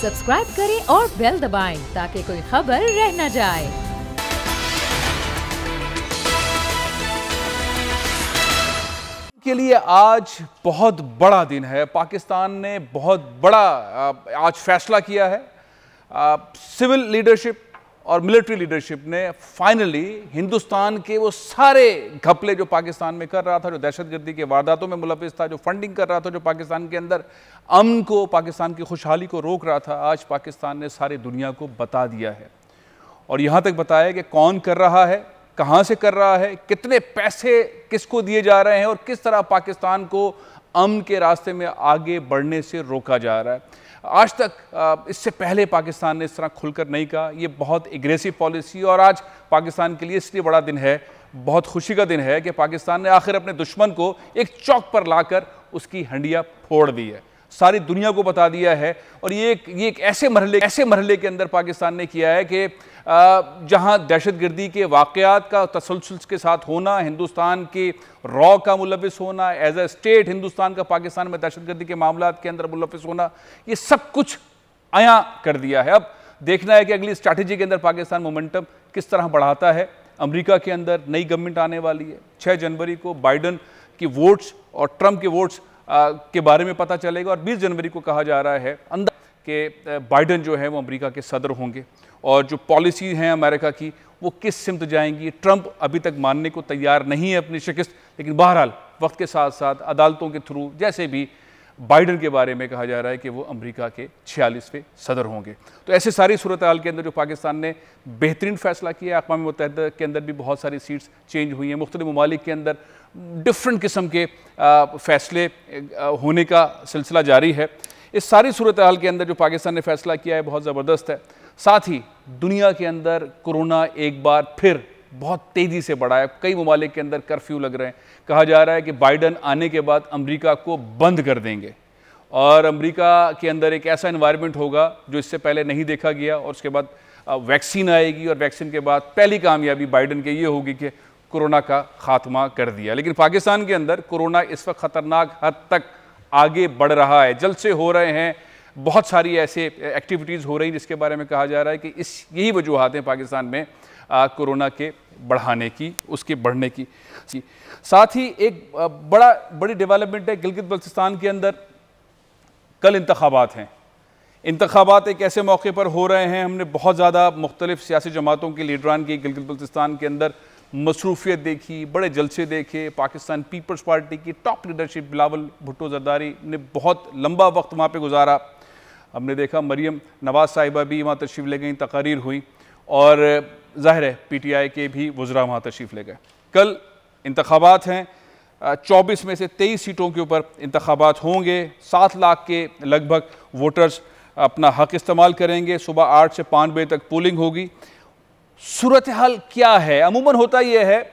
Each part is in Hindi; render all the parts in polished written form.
सब्सक्राइब करें और बेल दबाएं ताकि कोई खबर रह न जाए। के लिए आज बहुत बड़ा दिन है। पाकिस्तान ने बहुत बड़ा आज फैसला किया है। सिविल लीडरशिप और मिलिट्री लीडरशिप ने फाइनली हिंदुस्तान के वो सारे घपले जो पाकिस्तान में कर रहा था, जो दहशतगर्दी के वारदातों में मुलविस था, जो फंडिंग कर रहा था, जो पाकिस्तान के अंदर अमन को, पाकिस्तान की खुशहाली को रोक रहा था, आज पाकिस्तान ने सारी दुनिया को बता दिया है। और यहाँ तक बताया कि कौन कर रहा है, कहाँ से कर रहा है, कितने पैसे किसको दिए जा रहे हैं और किस तरह पाकिस्तान को अमन के रास्ते में आगे बढ़ने से रोका जा रहा है। आज तक इससे पहले पाकिस्तान ने इस तरह खुलकर नहीं कहा। ये बहुत एग्रेसिव पॉलिसी, और आज पाकिस्तान के लिए इसलिए बड़ा दिन है, बहुत खुशी का दिन है कि पाकिस्तान ने आखिर अपने दुश्मन को एक चौक पर लाकर उसकी हंडिया फोड़ दी है, सारी दुनिया को बता दिया है। और ये एक ऐसे मरहले के अंदर पाकिस्तान ने किया है कि जहां दहशतगर्दी के वाक़यात का तसलसल के साथ होना, हिंदुस्तान के रॉ का मुलविस होना, एज ए स्टेट हिंदुस्तान का पाकिस्तान में दहशतगर्दी के मामलात के अंदर मुलविस होना, ये सब कुछ आया कर दिया है। अब देखना है कि अगली स्ट्रैटेजी के अंदर पाकिस्तान मोमेंटम किस तरह बढ़ाता है। अमेरिका के अंदर नई गवर्नमेंट आने वाली है। 6 जनवरी को बाइडन की वोट्स और ट्रंप के वोट्स के बारे में पता चलेगा, और 20 जनवरी को कहा जा रहा है कि बाइडन जो है वो अमेरिका के सदर होंगे, और जो पॉलिसी हैं अमेरिका की वो किस सिमत जाएंगी। ट्रंप अभी तक मानने को तैयार नहीं है अपनी शिकस्त, लेकिन बहरहाल वक्त के साथ साथ अदालतों के थ्रू जैसे भी बाइडन के बारे में कहा जा रहा है कि वो अमेरिका के 46वें सदर होंगे। तो ऐसे सारी सूरत हाल के अंदर जो पाकिस्तान ने बेहतरीन फैसला किया। अक़वाम मुत्तहिदा के अंदर भी बहुत सारी सीट्स चेंज हुई हैं, मुख्तलिफ ममालिक के अंदर डिफरेंट किस्म के फैसले होने का सिलसिला जारी है। इस सारी सूरत हाल के अंदर जो पाकिस्तान ने फैसला किया है बहुत ज़बरदस्त है। साथ ही दुनिया के अंदर कोरोना एक बार फिर बहुत तेज़ी से बढ़ा है। कई ममालिक के अंदर कर्फ्यू लग रहे हैं। कहा जा रहा है कि बाइडन आने के बाद अमेरिका को बंद कर देंगे, और अमेरिका के अंदर एक ऐसा एनवायरनमेंट होगा जो इससे पहले नहीं देखा गया, और उसके बाद वैक्सीन आएगी, और वैक्सीन के बाद पहली कामयाबी बाइडन के ये होगी कि कोरोना का खात्मा कर दिया। लेकिन पाकिस्तान के अंदर कोरोना इस वक्त ख़तरनाक हद तक आगे बढ़ रहा है, जलसे हो रहे हैं, बहुत सारी ऐसे एक्टिविटीज़ हो रही हैं जिसके बारे में कहा जा रहा है कि यही वजूहात हैं पाकिस्तान में कोरोना के बढ़ाने की, उसके बढ़ने की। साथ ही एक बड़ी डेवलपमेंट है गिलगित बल्तिस्तान के अंदर। कल इंतखाबात हैं। इंतखाबात एक ऐसे मौके पर हो रहे हैं, हमने बहुत ज़्यादा मुख्तलिफ सियासी जमातों के लीडरान की गिलगित बल्तिस्तान के अंदर मसरूफियत देखी, बड़े जलसे देखे। पाकिस्तान पीपल्स पार्टी की टॉप लीडरशिप बिलावल भुट्टो जरदारी ने बहुत लंबा वक्त वहाँ पे गुजारा। हमने देखा मरियम नवाज साहिबा भी वहाँ तशरीफ़ ले गई, तकारीर हुई, और ज़ाहिर है PTI के भी वज़रा वहाँ तशरीफ़ ले गए। कल इंतखाबात हैं। 24 में से 23 सीटों के ऊपर इंतखाबात होंगे। 7 लाख के लगभग वोटर्स अपना हक़ इस्तेमाल करेंगे। सुबह 8 से 5 बजे तक पोलिंग होगी। सूरत हाल क्या है? अमूमन होता यह है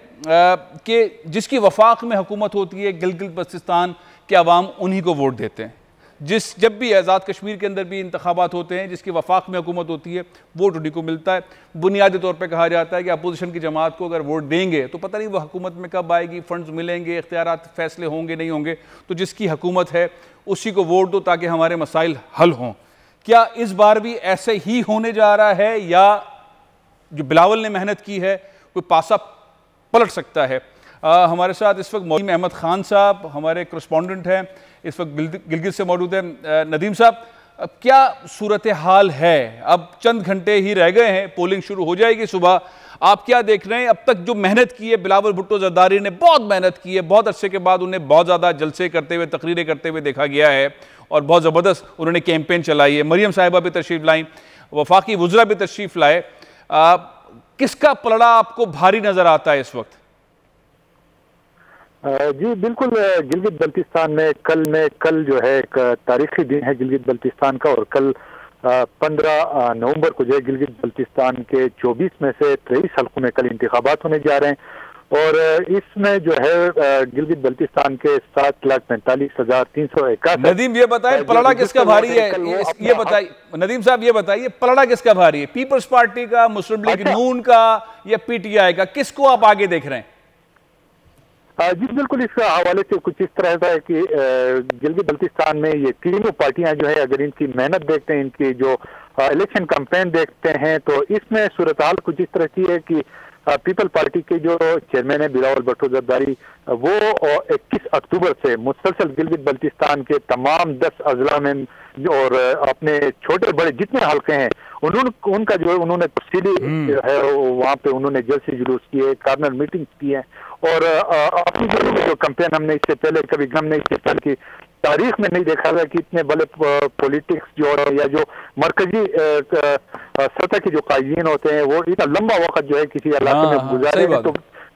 कि जिसकी वफाक में हुकूमत होती है, गिलगित बल्तिस्तान के अवाम उन्हीं को वोट देते हैं। जब भी आज़ाद कश्मीर के अंदर भी इंतखाबात होते हैं, जिसकी वफाक में हुकूमत होती है वोट उन्हीं को मिलता है। बुनियादी तौर पर कहा जाता है कि अपोजिशन की जमात को अगर वोट देंगे तो पता नहीं वो हुकूमत में कब आएगी, फंड्स मिलेंगे, इख्तियारात फैसले होंगे नहीं होंगे, तो जिसकी हुकूमत है उसी को वोट दो ताकि हमारे मसाइल हल हों। क्या इस बार भी ऐसे ही होने जा रहा है, या जो बिलावल ने मेहनत की है कोई पासा पलट सकता है? हमारे साथ इस वक्त मौजूद अहमद खान साहब हमारे करस्पॉन्डेंट हैं, इस वक्त गिलगित से मौजूद है। नदीम साहब, अब क्या सूरत हाल है? अब चंद घंटे ही रह गए हैं, पोलिंग शुरू हो जाएगी सुबह। आप क्या देख रहे हैं? अब तक जो मेहनत की है बिलावल भुट्टो जरदारी ने, बहुत मेहनत की है, बहुत अरसे के बाद उन्हें बहुत ज़्यादा जलसे करते हुए, तकरीरें करते हुए देखा गया है, और बहुत ज़बरदस्त उन्होंने कैंपेन चलाई है। मरियम साहिबा भी तशरीफ़ लाई, वफाकी वज़रा भी तशरीफ़ लाए। किसका पलड़ा आपको भारी नजर आता है इस वक्त? जी बिल्कुल, गिलगित बल्तिस्तान में कल जो है एक तारीखी दिन है गिलगित बल्तिस्तान का, और कल 15 नवंबर को जो है गिलगित बल्तिस्तान के 24 में से 23 हल्कों में कल इंतखाबात होने जा रहे हैं। और इसमें जो है गिलगित बल्तिस्तान के 7,45,361। नदीम ये बताइए पलड़ा किसका भारी है? ये बताइए नदीम साहब, ये बताइए पलड़ा किसका भारी है? पीपल्स पार्टी का, मुस्लिम लीग नून का, या PTI का? किसको आप आगे देख रहे हैं? जी बिल्कुल, इस हवाले से कुछ इस तरह का है कि गिलगित बल्तिस्तान में ये तीनों पार्टियां जो है, अगर इनकी मेहनत देखते हैं, इनकी जो इलेक्शन कैंपेन देखते हैं, तो इसमें सूरत हाल कुछ इस तरह की है कि पीपल पार्टी के जो चेयरमैन है बिलावल भुट्टो जरदारी, वो 21 अक्टूबर से मुसलसल गिलगित बल्तिस्तान के तमाम 10 अजला में और अपने छोटे बड़े जितने हल्के हैं उनका जो है उन्होंने तफसीली जो है वहाँ पे उन्होंने जलसे जुलूस किए, कार्नर मीटिंग्स की हैं और अपनी जो कैंपेन हमने इससे पहले कभी हमने इससे पहले की तारीख में नहीं देखा गया कि इतने बड़े पॉलिटिक्स जो या जो मरकजी सतह के जो कायदीन होते हैं वो इतना लंबा वक्त जो है किसी इलाके में गुजारे हैं। तो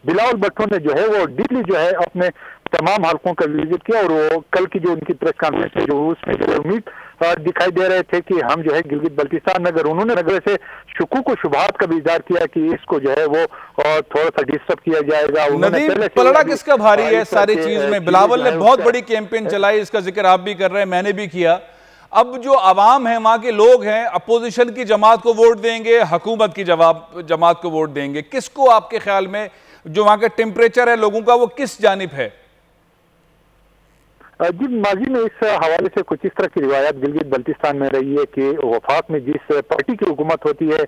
बिलावल भुट्टो ने जो है वो डीपली जो है अपने तमाम हल्कों का विजिट किया और वो कल की जो उनकी प्रेस कॉन्फ्रेंस है जो उसमें जो उम्मीद दिखाई दे रहे थे कि हम जो है गिलगित बल्तिस्तान में, अगर उन्होंने नगर से शुकूक व शुबहात का भी इज़हार किया कि इसको जो है वो थोड़ा सा डिस्टर्ब किया जाएगा। नदीम, पलड़ा किसका भारी है सारी चीज में? बिलावल ने बहुत बड़ी कैंपेन चलाई, इसका जिक्र आप भी कर रहे हैं, मैंने भी किया। अब जो आवाम है, वहां के लोग हैं, अपोजिशन की जमात को वोट देंगे, हुकूमत की जमात को वोट देंगे, किसको आपके ख्याल में जो वहां का टेम्परेचर है लोगों का वो किस जानिब है? जी माजी में इस हवाले से कुछ इस तरह की रिवायत गिलगित बल्तिस्तान में रही है कि वफाक में जिस पार्टी की हुकूमत होती है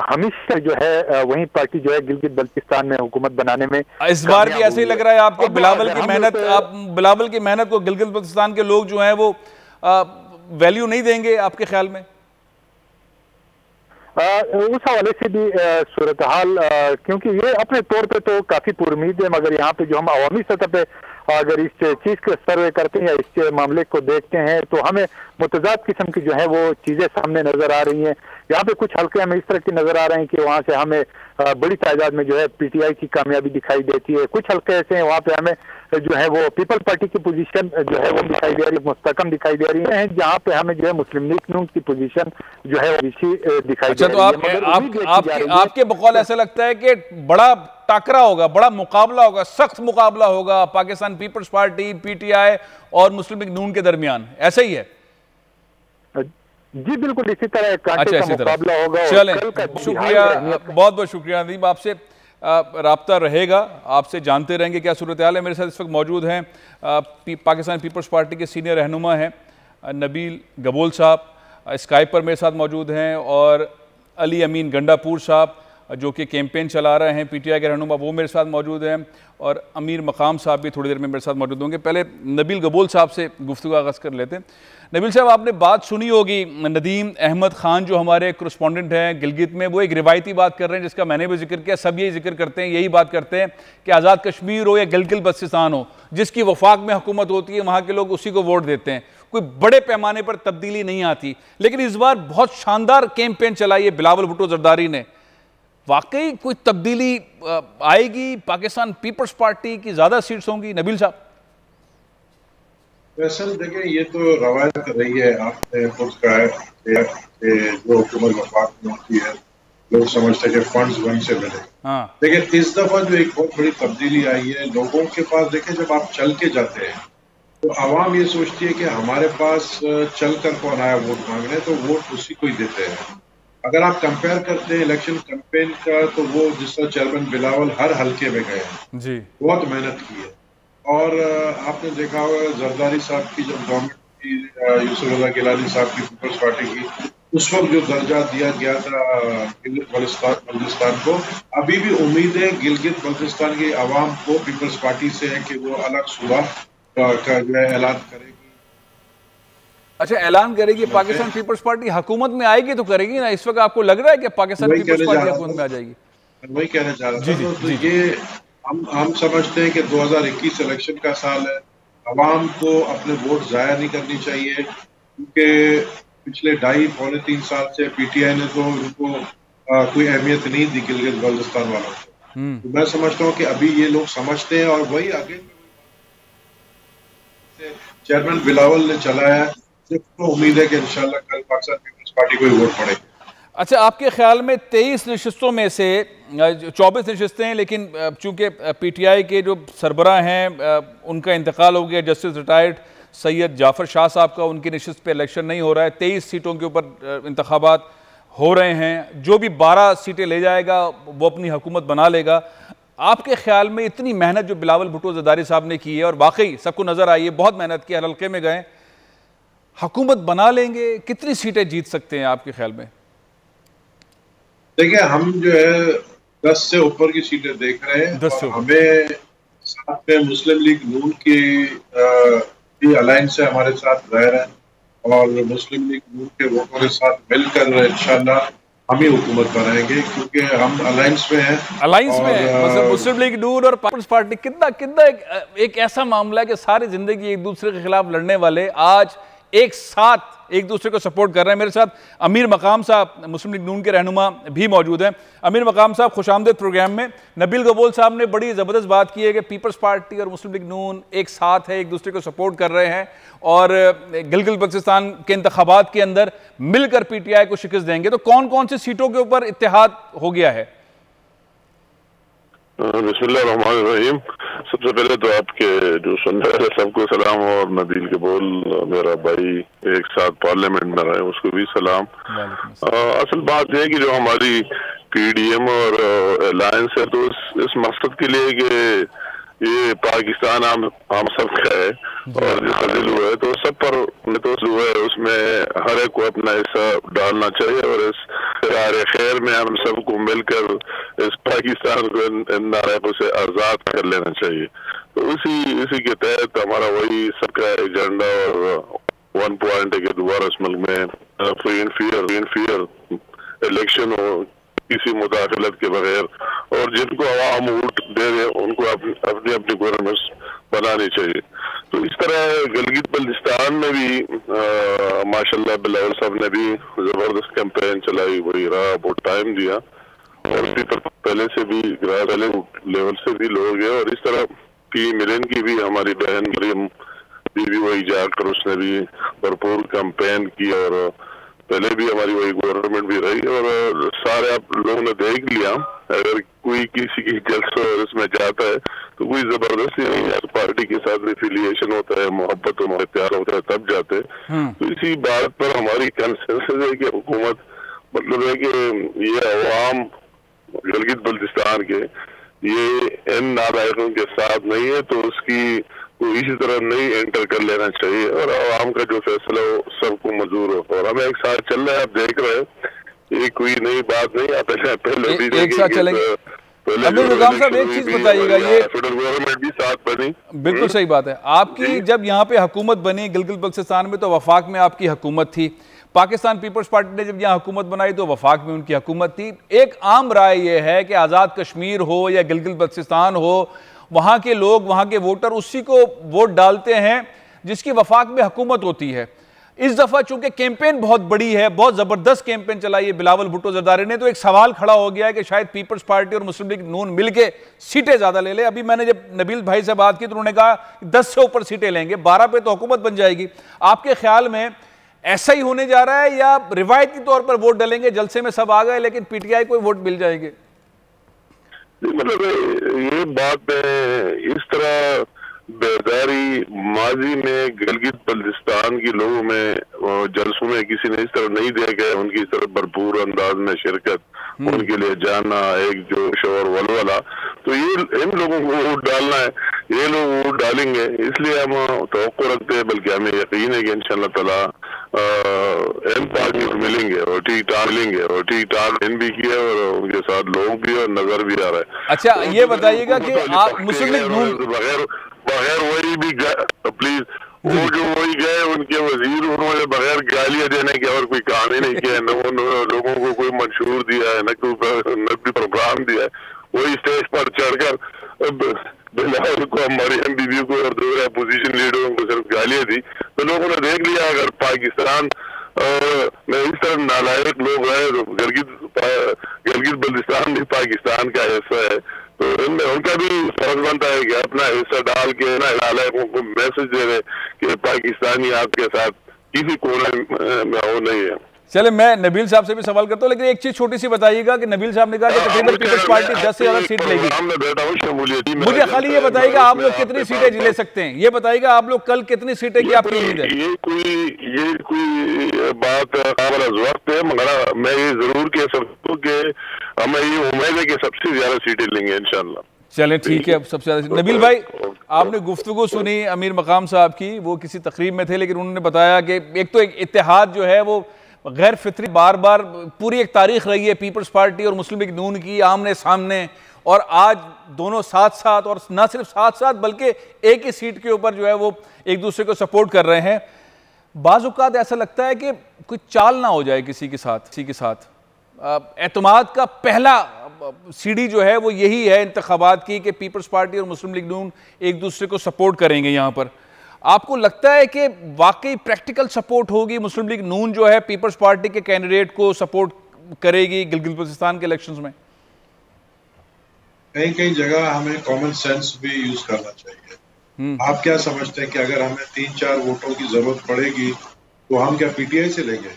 हमेशा जो है वही पार्टी जो है गिलगित बल्तिस्तान में हुकूमत बनाने में इस बार भी ऐसे ही लग रहा है आपको? बिलावल की मेहनत, आप बिलावल की मेहनत को गिलगित बल्तिस्तान के लोग जो हैं वो वैल्यू नहीं देंगे आपके ख्याल में? उस हवाले से भी सूरत हाल, क्योंकि ये अपने तौर पे तो काफी पुरुमीद है, मगर यहाँ पे जो हम अवामी सतह पे अगर इस चीज का सर्वे करते हैं या इस मामले को देखते हैं तो हमें मुतजाद किस्म की जो है वो चीजें सामने नजर आ रही हैं। यहाँ पे कुछ हल्के हमें इस तरह की नजर आ रहे हैं कि वहाँ से हमें बड़ी तादाद में जो है पीटीआई की कामयाबी दिखाई देती है। कुछ हल्के ऐसे हैं वहाँ पे हमें जो है वो पीपल पार्टी की पोजीशन जो है वो दिखाई दे रही है, मुस्तकम दिखाई दे रही है, जहाँ पे हमें जो है मुस्लिम लीग नून की पोजीशन जो है वो दिखाई दे रही है। तो आपके बकौल ऐसा लगता है कि बड़ा टाकरा होगा, बड़ा मुकाबला होगा, सख्त मुकाबला होगा पाकिस्तान पीपल्स पार्टी, पीटीआई और मुस्लिम लीग नून के दरमियान, ऐसा ही है? जी बिल्कुल इसी तरह कांटे का मुकाबला होगा। चलें, शुक्रिया, बहुत बहुत शुक्रिया नदीम, आपसे राब्ता रहेगा, आपसे जानते रहेंगे क्या सूरत हाल है। मेरे साथ इस वक्त मौजूद हैं पाकिस्तान पीपल्स पार्टी के सीनियर रहनुमा हैं नबील गबोल साहब, स्काइप पर मेरे साथ मौजूद हैं, और अली अमीन गंडापुर साहब जो कि कैंपेन चला रहे हैं पीटीआई के रहनुमा, वो मेरे साथ मौजूद हैं, और अमीर मकाम साहब भी थोड़ी देर में मेरे साथ मौजूद होंगे। पहले नबील गबोल साहब से गुफ्तगू आगाज़ कर लेते हैं। नबील साहब, आपने बात सुनी होगी, नदीम अहमद ख़ान जो हमारे करस्पॉन्डेंट हैं गिलगित में, वो एक रिवायती बात कर रहे हैं जिसका मैंने भी जिक्र किया, सब यही जिक्र करते हैं, यही बात करते हैं कि आज़ाद कश्मीर हो या गिलगित बल्तिस्तान हो, जिसकी वफाक में हुकूमत होती है वहाँ के लोग उसी को वोट देते हैं, कोई बड़े पैमाने पर तब्दीली नहीं आती। लेकिन इस बार बहुत शानदार कैंपेन चलाई है बिलावल भुट्टो जरदारी ने, वाकई कोई तब्दीली आएगी? पाकिस्तान पीपल्स पार्टी की ज्यादा सीट्स होंगी? नबील साहब, वैसे देखें, ये तो रवायत रही है, आपने खुद कहा है कि जो हुकूमत वफाक में होती है लोग समझते हैं कि फंड्स वहीं से मिले। हाँ। लेकिन इस दफा जो एक बहुत बड़ी तब्दीली आई है लोगों के पास, देखें जब आप चल के जाते हैं तो आवाम ये सोचती है कि हमारे पास चल कर कौन आया वोट मांगने, तो वोट उसी को ही देते हैं। अगर आप कंपेयर करते हैं इलेक्शन कैंपेन का, तो वो जिस तरह चेयरमैन बिलावल हर हल्के में गए हैं जी, बहुत मेहनत की है, और आपने देखा होगा जरदारी साहब की जब गवर्नमेंट की, यूसुफ रजा गिलानी साहब की पीपल्स पार्टी की, उस वक्त जो दर्जा दिया गया था गिलगित बल्तिस्तान को, अभी भी उम्मीद है गिलगित बल्तिस्तान की आवाम को पीपल्स पार्टी से है कि वो अलग सूबा का जो है ऐलान करेगी। अच्छा, ऐलान करेगी? पाकिस्तान पीपल्स पार्टी हुकूमत में आएगी तो करेगी ना? इस वक्त आपको लग रहा है कि पाकिस्तान पीपल्स पार्टी हुकूमत में आ जाएगी? वही कहना चाह रहा था। तो ये हम समझते हैं कि 2021 इलेक्शन का साल है, आवाम को अपने वोट जाया नहीं करनी चाहिए, क्योंकि पिछले 2.5-3 साल से पीटीआई ने तो उनको कोई अहमियत नहीं दी गिलगित बल्तिस्तान वालों को। तो मैं समझता हूँ कि अभी ये लोग समझते हैं, और वही आगे चेयरमैन बिलावल ने चलाया, तो उम्मीद है कि इंशाल्लाह कल पाकिस्तान पीपल्स पार्टी को ही वोट पड़ेगा। अच्छा, आपके ख्याल में 23 नशिस्तों में से 24 नशिस्तें हैं, लेकिन चूंकि पीटीआई के जो सरबराह हैं उनका इंतकाल हो गया, जस्टिस रिटायर्ड सैयद जाफर शाह साहब का, उनकी नशिस्त पे इलेक्शन नहीं हो रहा है, 23 सीटों के ऊपर इंतखाबात हो रहे हैं, जो भी 12 सीटें ले जाएगा वो अपनी हुकूमत बना लेगा। आपके ख्याल में इतनी मेहनत जो बिलावल भुट्टो जरदारी साहब ने की है, और वाकई सबको नजर आई है बहुत मेहनत की, हर हल्के में गए, हुकूमत बना लेंगे? कितनी सीटें जीत सकते हैं आपके ख्याल में? देखिए, हम जो है 10 से ऊपर की सीटें देख रहे हैं, 10 से और हमें साथ में मुस्लिम लीग नून की अलायंस से हमारे साथ रह रहे हैं, और मुस्लिम लीग नून के वोटों के साथ मिलकर इंशाल्लाह हम ही हुकूमत बनाएंगे, क्योंकि हम अलायंस में हैं। अलायंस में है मतलब मुस्लिम लीग नून और पीपल्स पार्टी। कितना कितना एक ऐसा मामला है कि सारी जिंदगी एक दूसरे के खिलाफ लड़ने वाले आज एक साथ एक दूसरे को सपोर्ट कर रहे हैं। मेरे साथ अमीर मकाम साहब मुस्लिम लीग नून के रहनुमा भी मौजूद हैं। अमीर मकाम साहब, खुशामदीद प्रोग्राम में। नबील गबोल साहब ने बड़ी ज़बरदस्त बात की है कि पीपल्स पार्टी और मुस्लिम लीग नून एक साथ है, एक दूसरे को सपोर्ट कर रहे हैं, और गिलगित बल्तिस्तान के इंतखाबात के अंदर मिलकर PTI को शिकस्त देंगे। तो कौन कौन सी सीटों के ऊपर इत्तेहाद हो गया है? बिस्मिल्लाहिर्रहमानिर्रहीम। सबसे पहले तो आपके जो सुन रहे हैं सबको सलाम, और नबील कबूल मेरा भाई एक साथ पार्लियामेंट में रहे उसको भी सलाम। असल बात है कि जो हमारी PDM और अलायंस है, तो इस मकसद के लिए कि ये पाकिस्तान हम सब का है, और जिसका दिल हुआ है तो सब पर तो हुआ है, उसमें हर एक को अपना हिस्सा डालना चाहिए, और इस यार खैर में हम सबको मिलकर इस पाकिस्तान को नारायकों से आजाद कर लेना चाहिए। तो इसी के तहत हमारा वही सबका एजेंडा और 1 पॉइंट है कि दोबारा इस मुल्क में फ्री एंड फेयर इलेक्शन हो, किसी मुदाखलत के बगैर, और जिनको आवाम वोट दे रहे उनको अपनी अपनी गवर्नमेंट बनानी चाहिए। तो इस तरह गिलगित बल्तिस्तान में भी माशाल्लाह बिलावल साहब ने भी जबरदस्त कैंपेन चलाई, वही रहा, बहुत टाइम दिया, और उसकी पहले से भी लेवल से भी लोग हैं, और इस तरह पी मिलन की भी हमारी बहन मरियम बीवी वही जाकर उसने भी भरपूर कैंपेन की, और पहले भी हमारी वही गवर्नमेंट भी रही, और सारे आप लोगों ने देख लिया। अगर कोई किसी की जलसा और इसमें जाता है तो कोई जबरदस्ती नहीं है, पार्टी के साथ एफिलिएशन होता है, मोहब्बत और प्यार होता है, तब जाते हैं। तो इसी बात पर हमारी कंसेंसस है कि हुकूमत, मतलब है कि ये अवाम गिलगित बल्तिस्तान के ये इन नालायकों के साथ नहीं है, तो उसकी कोई इसी तरह नहीं एंटर कर लेना चाहिए, और आवाम का जो फैसला हो सबको मंजूर हो। और हमें एक साथ चल रहा है, आप देख रहे हैं, ये कोई नई बात नहीं, आप पहले भी एक साथ चलेंगे। अमीर मकाम साहब, एक चीज बताइएगा, ये फेडरल गवर्नमेंट भी साथ बनी, बिल्कुल सही बात है आपकी। जब यहाँ पे हुकूमत बनी गिलगित बल्तिस्तान में, तो वफाक में आपकी हुकूमत थी। पाकिस्तान पीपल्स पार्टी ने जब यहाँ हुकूमत बनाई तो वफाक में उनकी हुकूमत थी। एक आम राय यह है कि आज़ाद कश्मीर हो या गिलगित बल्तिस्तान हो, वहाँ के लोग, वहाँ के वोटर उसी को वोट डालते हैं जिसकी वफाक में हुकूमत होती है। इस दफ़ा चूंकि कैंपेन बहुत बड़ी है, बहुत ज़बरदस्त कैंपेन चलाई है बिलावल भुट्टो जरदारी ने, तो एक सवाल खड़ा हो गया है कि शायद पीपल्स पार्टी और मुस्लिम लीग नून मिलके सीटें ज़्यादा ले ले। अभी मैंने जब नबील भाई से बात की तो उन्होंने कहा 10 से ऊपर सीटें लेंगे, 12 पे तो हुकूमत बन जाएगी। आपके ख्याल में ऐसा ही होने जा रहा है, या रिवायती तौर पर वोट डालेंगे, जलसे में सब आ गए लेकिन PTI को वोट मिल जाएंगे? मतलब ये बात इस तरह बेदारी माजी में गिलगित बल्तिस्तान के लोगों में जलसों में किसी ने इस तरह नहीं देखा है, उनकी तरफ भरपूर अंदाज में शिरकत, उनके लिए जाना, एक जोश और वलवला। तो ये इन लोगों को वोट डालना है, ये लोग वोट डालेंगे, इसलिए हम तवक्को रखते हैं, बल्कि हमें यकीन है कि इंशाअल्लाह ताला इन पार्टी को मिलेंगे और ठीक ठाक मिलेंगे, और ठीक ठाक इन भी किया, और उनके साथ लोग भी और नजर भी आ रहा है। अच्छा, ये बताइएगा कि आप मुस्लिम लीग नून बगैर वही भी प्लीज, वो जो वही गए उनके वजीर, उन्होंने बगैर गालियां देने के और कोई काम ही नहीं किया, न लोगों को कोई मंशूर दिया है, न कोई प्रोग्राम दिया है। वही स्टेज पर चढ़कर बिलावल को, हमारी MBB को और दूसरे अपोजिशन लीडरों को सिर्फ गालियां दी। तो लोगों ने देख लिया, अगर पाकिस्तान में इस तरह नालायक लोग हैं, तो गिलगित बल्तिस्तान भी पाकिस्तान का हिस्सा है, तो इनमें उनका भी फर्ज बनता है कि अपना हिस्सा डाल के नालायकों को मैसेज दे रहे कि पाकिस्तानी आपके साथ किसी कोने में हो नहीं है। चले, मैं नबील साहब से भी सवाल करता हूँ, लेकिन एक चीज छोटी सी बताइएगा कि नबील साहब ने कहा कि तकरीबन पीपल्स पार्टी 10 से ज्यादा सीट लेगी। मुझे खाली ये बताइएगा आप लोग कितनी सीटें ले सकते हैं, ये बताइएगा आप लोग कल कितनी सीटें की आपकी उम्मीद है? ये कोई बात वक्त है, मगर मैं ये जरूर कह सकता हूँ कि हमें ये उम्मीद है कि सबसे ज्यादा सीटें लेंगे इंशाल्लाह। चलें ठीक है। अब सबसे ज़्यादा नबील भाई, आपने गुफ्तगू सुनी अमीर मकाम साहब की, वो किसी तकरीब में थे, लेकिन उन्होंने बताया कि एक तो एक इत्तेहाद जो है वो गैर फितरी, बार बार पूरी एक तारीख रही है पीपल्स पार्टी और मुस्लिम लीग नून की आमने सामने, और आज दोनों साथ साथ, और ना सिर्फ साथ साथ बल्कि एक ही सीट के ऊपर जो है वो एक दूसरे को सपोर्ट कर रहे हैं। बाज़ औक़ात ऐसा लगता है कि कोई चाल ना हो जाए किसी के साथ। एतमाद का पहला सीढ़ी जो है वो यही है इंतखाबात की, कि पीपल्स पार्टी और मुस्लिम लीग नून एक दूसरे को सपोर्ट करेंगे। यहाँ पर आपको लगता है कि वाकई प्रैक्टिकल सपोर्ट होगी? मुस्लिम लीग नून जो है पीपल्स पार्टी के कैंडिडेट को सपोर्ट करेगी गिलगित बल्तिस्तान के इलेक्शंस में? कहीं कहीं जगह हमें कॉमन सेंस भी यूज करना चाहिए। आप क्या समझते हैं कि अगर हमें 3-4 वोटों की जरूरत पड़ेगी तो हम क्या पीटीआई से लेंगे,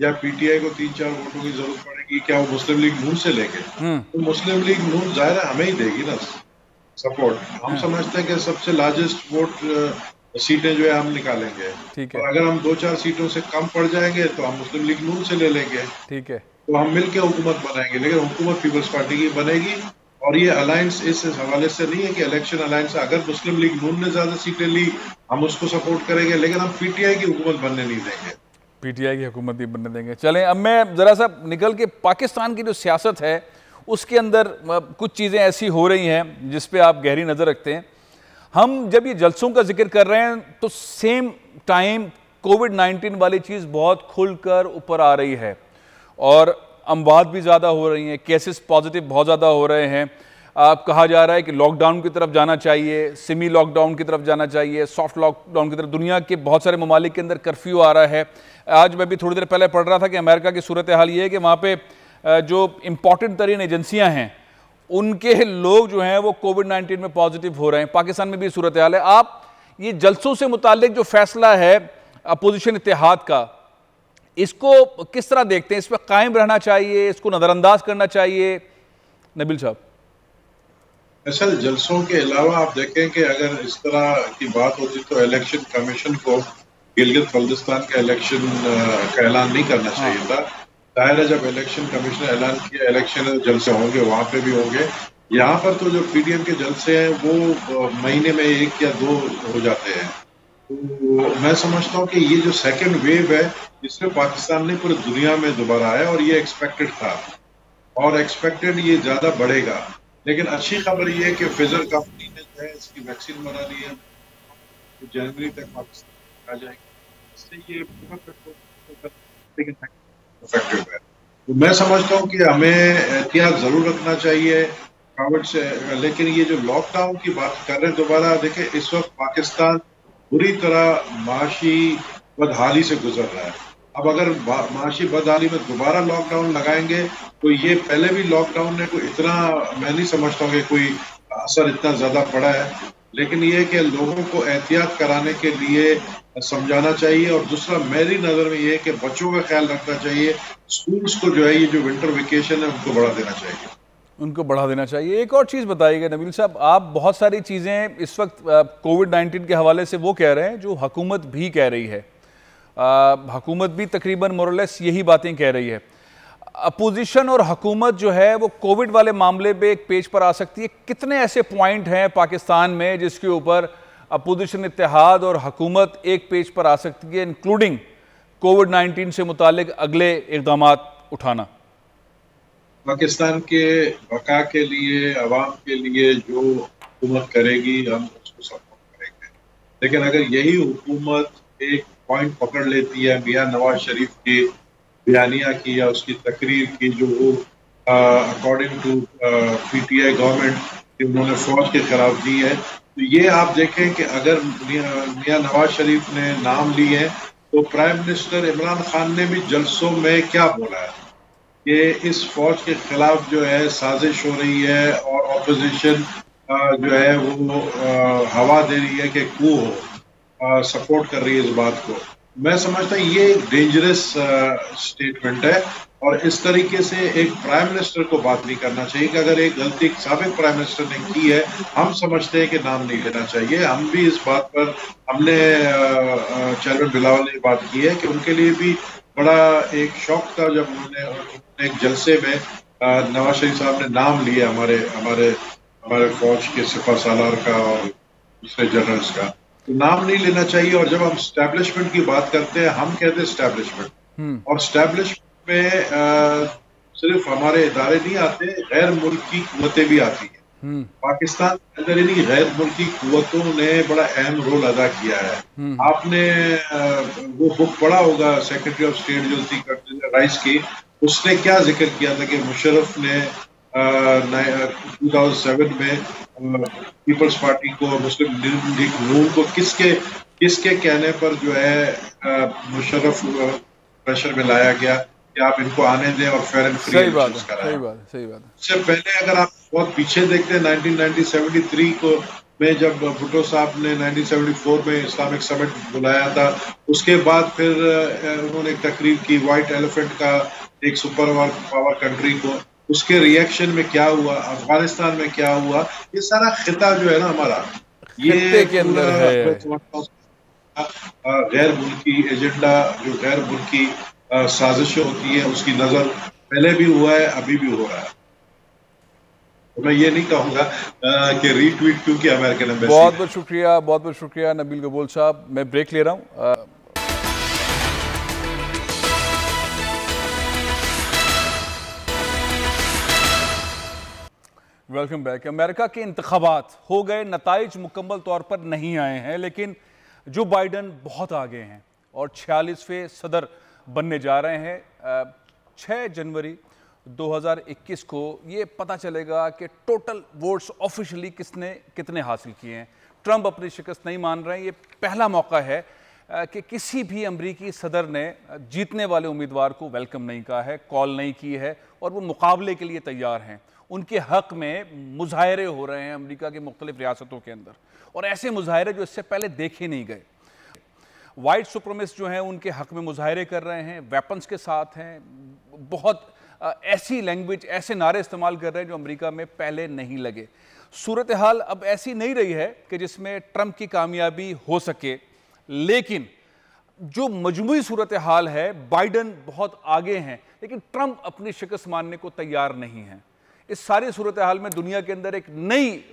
या पीटीआई को 3-4 वोटों की जरूरत पड़ेगी क्या वो मुस्लिम लीग नून से लेंगे? तो मुस्लिम लीग नून जाहिर है हमें ही देगी ना सपोर्ट। हम समझते हैं कि सबसे लार्जेस्ट वोट सीटें जो है हम निकालेंगे, और अगर हम 2-4 सीटों से कम पड़ जाएंगे तो हम मुस्लिम लीग नून से ले लेंगे। ठीक है, तो हम मिलकर हुकूमत बनाएंगे, लेकिन हुकूमत पीपल्स पार्टी की बनेगी। और ये अलायंस इस हवाले से नहीं है कि इलेक्शन अलायंस, अगर मुस्लिम लीग नून ने ज्यादा सीटें ली हम उसको सपोर्ट करेंगे, लेकिन हम पीटीआई की हुकूमत बनने नहीं देंगे। पीटीआई की हुकूमत नहीं बनने देंगे। चलें, अब मैं ज़रा सा निकल के पाकिस्तान की जो सियासत है उसके अंदर कुछ चीज़ें ऐसी हो रही हैं जिस पे आप गहरी नज़र रखते हैं। हम जब ये जलसों का जिक्र कर रहे हैं तो सेम टाइम कोविड-19 वाली चीज़ बहुत खुलकर ऊपर आ रही है, और अमवात भी ज़्यादा हो रही हैं, केसेस पॉजिटिव बहुत ज़्यादा हो रहे हैं। कहा जा रहा है कि लॉकडाउन की तरफ जाना चाहिए, सेमी लॉकडाउन की तरफ जाना चाहिए, सॉफ्ट लॉकडाउन की तरफ। दुनिया के बहुत सारे ममालिक के अंदर कर्फ्यू आ रहा है। आज मैं भी थोड़ी देर पहले पढ़ रहा था कि अमेरिका की सूरत हाल ये है कि वहाँ पे जो इम्पॉर्टेंट तरीन एजेंसियाँ हैं उनके लोग जो हैं वो कोविड-19 में पॉजिटिव हो रहे हैं। पाकिस्तान में भी सूरत हाल है। आप ये जलसों से मुताल्लिक जो फैसला है अपोजिशन इत्तेहाद का, इसको किस तरह देखते हैं? इस पर कायम रहना चाहिए, इसको नज़रअंदाज करना चाहिए? नबील साहब, असल जलसों के अलावा आप देखें कि अगर इस तरह की बात होती तो इलेक्शन कमीशन को गिलगित बल्तिस्तान का इलेक्शन का ऐलान नहीं करना चाहिए था। जाहिर है जब इलेक्शन कमीशन ने ऐलान किया इलेक्शन जलसे होंगे, वहाँ पे भी होंगे। यहाँ पर तो जो पीडीएम के जलसे हैं वो महीने में 1 या 2 हो जाते हैं। तो मैं समझता हूँ कि ये जो सेकेंड वेव है इसमें पाकिस्तान ने पूरी दुनिया में दोबारा आया, और ये एक्सपेक्टेड था, और एक्सपेक्टेड ये ज्यादा बढ़ेगा। लेकिन अच्छी खबर ये है कि फाइजर कंपनी ने जो है इसकी वैक्सीन बना ली है, तो जनवरी तक पाकिस्तान आ जाएगी। इससे ये इफेक्टिव है। तो मैं समझता हूँ कि हमें एहतियात जरूर रखना चाहिए कोविड से। लेकिन ये जो लॉकडाउन की बात कर रहे हैं दोबारा, देखें इस वक्त पाकिस्तान बुरी तरह माशी बदहाली से गुजर रहा है। अब अगर माशी बदहाली में दोबारा लॉकडाउन लगाएंगे तो ये पहले भी लॉकडाउन ने कोई इतना, मैं नहीं समझता हूँ कि कोई असर इतना ज्यादा पड़ा है। लेकिन ये कि लोगों को एहतियात कराने के लिए समझाना चाहिए, और दूसरा मेरी नजर में ये है कि बच्चों का ख्याल रखना चाहिए। स्कूल्स को जो है ये जो विंटर वेकेशन है उनको बढ़ा देना चाहिए, उनको बढ़ा देना चाहिए। एक और चीज़ बताइएगा नबील साहब, आप बहुत सारी चीज़ें इस वक्त कोविड-19 के हवाले से वो कह रहे हैं जो हुकूमत भी कह रही है। हुकूमत भी तकरीबन मोरलेस यही बातें कह रही है। अपोजिशन और हुकूमत जो है वो कोविड वाले मामले पे एक पेज पर आ सकती है। कितने ऐसे पॉइंट हैं पाकिस्तान में जिसके ऊपर अपोजिशन इत्तेहाद और हुकूमत एक पेज पर आ सकती है, इंक्लूडिंग कोविड-19 से मुतालिक अगले इक़दाम उठाना? पाकिस्तान के बका के लिए, अवाम के लिए जो हुकूमत करेगी हम उसको सपोर्ट करेंगे। लेकिन अगर यही हुकूमत एक पॉइंट पकड़ लेती है मियां नवाज शरीफ की बयानिया की या उसकी तकरीर की, जो वो अकॉर्डिंग टू पीटीआई गवर्नमेंट उन्होंने फौज के खिलाफ दी है, तो ये आप देखें कि अगर मियां नवाज शरीफ ने नाम लिए हैं तो प्राइम मिनिस्टर इमरान खान ने भी जलसों में क्या बोला है कि इस फौज के खिलाफ जो है साजिश हो रही है, और ऑपोजिशन जो है वो हवा दे रही है कि कू हो, सपोर्ट कर रही है इस बात को। मैं समझता हूँ ये एक डेंजरस स्टेटमेंट है, और इस तरीके से एक प्राइम मिनिस्टर को बात नहीं करना चाहिए। कि अगर एक गलती साबिक प्राइम मिनिस्टर ने की है, हम समझते हैं कि नाम नहीं लेना चाहिए। हम भी इस बात पर, हमने चेयरमैन बिलावल ने बात की है कि उनके लिए भी बड़ा एक शौक था जब उन्होंने एक जलसे में नवाज शरीफ साहब ने नाम लिया हमारे हमारे फौज के सिपा सालार का और दूसरे जनरल्स का, तो नाम नहीं लेना चाहिए। और जब हम स्टैब्लिशमेंट की बात करते हैं, हम कहते हैं स्टैब्लिशमेंट, और स्टैब्लिशमेंट में सिर्फ हमारे इदारे नहीं आते, गैर मुल्की कुव्वतें भी आती हैं। पाकिस्तान के अंदर इन्हीं गैर मुल्की कुव्वतों ने बड़ा अहम रोल अदा किया है। आपने वो बुक पढ़ा होगा सेक्रेटरी ऑफ स्टेट जो थी राइस की, उसने क्या जिक्र किया था कि मुशर्रफ ने 2007 में पीपल्स पार्टी को, मुस्लिम लीग नून को किसके कहने पर जो है मुशर्रफ प्रेशर में लाया गया कि आप इनको आने दें और फेयर एंड फ्री इलेक्शंस कराएं। सही बात। उससे पहले अगर आप बहुत पीछे देखते हैं 1973 को में जब भुट्टो साहब ने 1974 में इस्लामिक समिट बुलाया था, उसके बाद फिर उन्होंने एक तकरीर की व्हाइट एलिफेंट का, एक सुपर पावर कंट्री को, उसके रिएक्शन में क्या हुआ, अफगानिस्तान में क्या हुआ, ये सारा खिता जो है ना हमारा, ये के अंदर है। गैर मुल्की एजेंडा, जो गैर मुल्की साजिशें होती है, उसकी नजर पहले भी हुआ है, अभी भी हो रहा है। तो मैं ये नहीं कहूंगा कि रीट्वीट क्योंकि अमेरिकन एम्बेसी। बहुत बहुत शुक्रिया नबील गबोल साहब। मैं ब्रेक ले रहा हूँ। Welcome back. अमेरिका के इंतखाबात हो गए, नताइज मुकम्मल तौर पर नहीं आए हैं, लेकिन जो बाइडन बहुत आगे हैं और 46वें सदर बनने जा रहे हैं। 6 जनवरी 2021 को ये पता चलेगा कि टोटल वोट्स ऑफिशियली किसने कितने हासिल किए हैं। ट्रंप अपनी शिकस्त नहीं मान रहे हैं। ये पहला मौका है कि किसी भी अमरीकी सदर ने जीतने वाले उम्मीदवार को वेलकम नहीं कहा है, कॉल नहीं की है, और वो मुकाबले के लिए तैयार हैं। उनके हक में मुजाहरे हो रहे हैं अमेरिका की मुख्तलिफ रियासतों के अंदर, और ऐसे मुजाहरे जो इससे पहले देखे नहीं गए। वाइट सुप्रीमिस्ट जो हैं उनके हक में मुजाहरे कर रहे हैं, वेपन्स के साथ हैं, बहुत ऐसी लैंग्वेज, ऐसे नारे इस्तेमाल कर रहे हैं जो अमेरिका में पहले नहीं लगे। सूरत हाल अब ऐसी नहीं रही है कि जिसमें ट्रंप की कामयाबी हो सके, लेकिन जो मजमूई सूरत हाल है, बाइडन बहुत आगे हैं, लेकिन ट्रंप अपनी शिकस्त मानने को तैयार नहीं है। इस सारी सूरत हाल में दुनिया के अंदर एक नई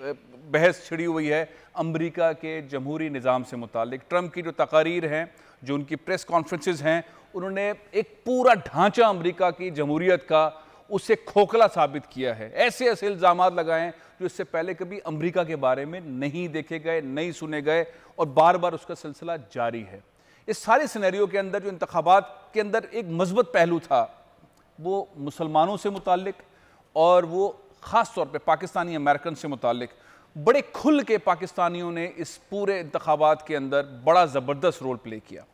बहस छिड़ी हुई है अमेरिका के जमहूरी निज़ाम से मुतालिक। ट्रंप की जो तकारीर हैं, जो उनकी प्रेस कॉन्फ्रेंसेस हैं, उन्होंने एक पूरा ढांचा अमेरिका की जमहूरियत का उसे खोखला साबित किया है। ऐसे ऐसे इल्ज़ामात लगाए जो इससे पहले कभी अमेरिका के बारे में नहीं देखे गए, नहीं सुने गए, और बार बार उसका सिलसिला जारी है। इस सारे सिनेरियो के अंदर जो इंतखाबात के अंदर एक मज़बूत पहलू था, वो मुसलमानों से मुतालिक और वो ख़ास तौर पे पाकिस्तानी अमेरिकन से मुतालिक बड़े खुल के पाकिस्तानियों ने इस पूरे इंतखाबात के अंदर बड़ा ज़बरदस्त रोल प्ले किया।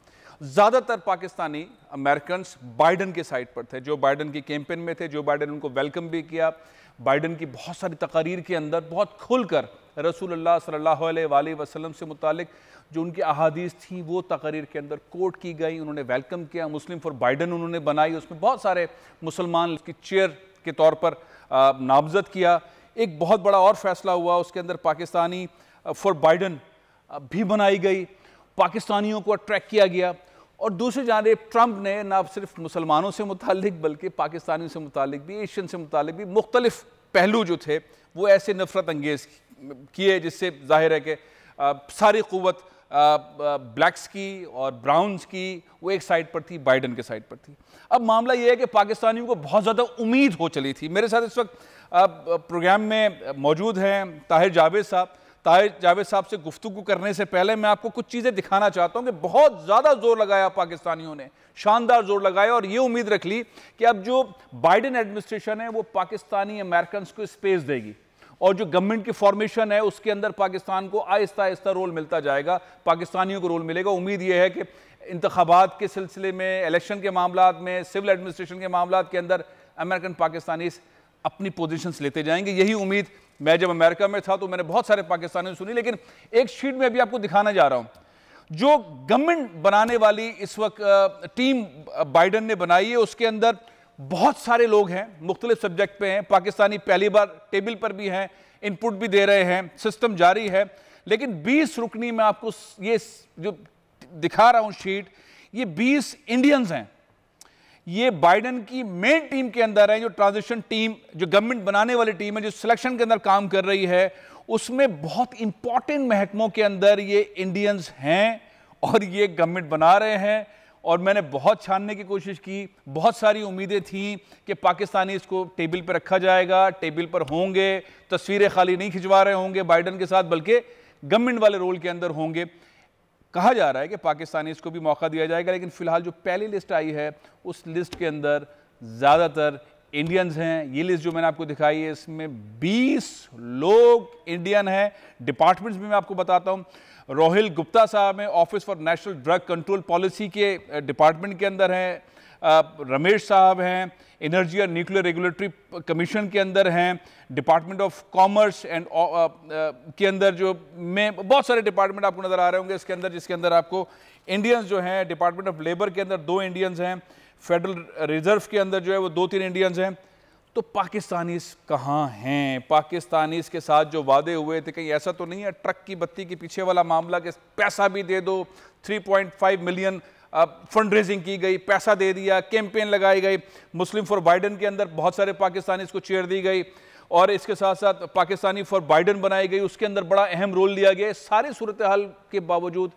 ज़्यादातर पाकिस्तानी अमेरिकन बाइडन के साइड पर थे, जो बाइडन की कैंपेन में थे, जो बाइडन उनको वेलकम भी किया। बाइडन की बहुत सारी तकारीर के अंदर बहुत खुलकर रसूलुल्लाह सल्लल्लाहु अलैहि वसल्लम से मुतालिक जो उनकी अहादीस थी वो तकारीर के अंदर कोट की गई, उन्होंने वेलकम किया। मुस्लिम फॉर बाइडन उन्होंने बनाई, उसमें बहुत सारे मुसलमान की चेयर के तौर पर नामजद किया। एक बहुत बड़ा और फैसला हुआ, उसके अंदर पाकिस्तानी फॉर बाइडन भी बनाई गई, पाकिस्तानियों को अट्रैक्ट किया गया। और दूसरी जानिब ट्रंप ने ना सिर्फ मुसलमानों से मुतालिक बल्कि पाकिस्तानियों से मुतालिक भी, एशियन से मुतालिक भी मुख्तलिफ पहलू जो थे वो ऐसे नफरत अंगेज़ किए जिससे जाहिर है कि सारी क़ुव्वत ब्लैक्स की और ब्राउन्स की वो एक साइड पर थी, बाइडन के साइड पर थी। अब मामला ये है कि पाकिस्तानियों को बहुत ज़्यादा उम्मीद हो चली थी। मेरे साथ इस वक्त प्रोग्राम में मौजूद हैं ताहिर जावेद साहब। ताहिर जावेद साहब से गुफ्तगू करने से पहले मैं आपको कुछ चीज़ें दिखाना चाहता हूँ कि बहुत ज़्यादा जोर लगाया पाकिस्तानियों ने, शानदार जोर लगाया, और ये उम्मीद रख ली कि अब जो बाइडन एडमिनिस्ट्रेशन है वो पाकिस्तानी अमेरिकन को स्पेस देगी, और जो गवर्नमेंट की फॉर्मेशन है उसके अंदर पाकिस्तान को आहिस्ता आहिस्ता रोल मिलता जाएगा, पाकिस्तानियों को रोल मिलेगा। उम्मीद ये है कि इंतखाबात के सिलसिले में, इलेक्शन के मामलात में, सिविल एडमिनिस्ट्रेशन के मामलात के अंदर अमेरिकन पाकिस्तानी अपनी पोजीशंस लेते जाएंगे। यही उम्मीद, मैं जब अमेरिका में था तो मैंने बहुत सारे पाकिस्तानियों सुनी, लेकिन एक शीट में अभी आपको दिखाना जा रहा हूं जो गवर्नमेंट बनाने वाली इस वक्त टीम बाइडन ने बनाई है। उसके अंदर बहुत सारे लोग हैं, मुख्तलिफ सब्जेक्ट पे हैं। पाकिस्तानी पहली बार टेबल पर भी हैं, इनपुट भी दे रहे हैं, सिस्टम जारी है। लेकिन 20 रुकनी में आपको ये जो दिखा रहा हूं शीट, ये 20 इंडियंस हैं। ये बाइडन की मेन टीम के अंदर है, जो ट्रांजिशन टीम, जो गवर्नमेंट बनाने वाली टीम है, जो सिलेक्शन के अंदर काम कर रही है, उसमें बहुत इंपॉर्टेंट महकमों के अंदर ये इंडियंस हैं और ये गवर्नमेंट बना रहे हैं। और मैंने बहुत छानने की कोशिश की, बहुत सारी उम्मीदें थी कि पाकिस्तानी इसको टेबल पर रखा जाएगा, टेबल पर होंगे, तस्वीरें खाली नहीं खिंचवा रहे होंगे बाइडन के साथ, बल्कि गवर्नमेंट वाले रोल के अंदर होंगे। कहा जा रहा है कि पाकिस्तानी इसको भी मौका दिया जाएगा, लेकिन फिलहाल जो पहली लिस्ट आई है उस लिस्ट के अंदर ज़्यादातर इंडियंस हैं। ये लिस्ट जो मैंने आपको दिखाई है इसमें 20 लोग इंडियन हैं। डिपार्टमेंट्स भी मैं आपको बताता हूँ। रोहिल गुप्ता साहब हैं, office for national drug control policy के डिपार्टमेंट के अंदर हैं। रमेश साहब हैं, एनर्जी और न्यूक्लियर रेगुलेटरी कमीशन के अंदर हैं। डिपार्टमेंट ऑफ कॉमर्स एंड के अंदर जो में बहुत सारे डिपार्टमेंट आपको नज़र आ रहे होंगे इसके अंदर, जिसके अंदर आपको इंडियंस जो हैं। डिपार्टमेंट ऑफ लेबर के अंदर 2 इंडियंस हैं। फेडरल रिजर्व के अंदर जो है वो 2-3 इंडियंस हैं। तो पाकिस्तानीज़ कहाँ हैं? पाकिस्तानीज़ के साथ जो वादे हुए थे, कहीं ऐसा तो नहीं है ट्रक की बत्ती के पीछे वाला मामला कि पैसा भी दे दो, 3.5 मिलियन फंड रेजिंग की गई, पैसा दे दिया, कैंपेन लगाई गई, मुस्लिम फॉर बाइडन के अंदर बहुत सारे पाकिस्तानीज़ को चेयर दी गई और इसके साथ साथ पाकिस्तानी फॉर बाइडन बनाई गई, उसके अंदर बड़ा अहम रोल लिया गया। सारी सूरत हाल के बावजूद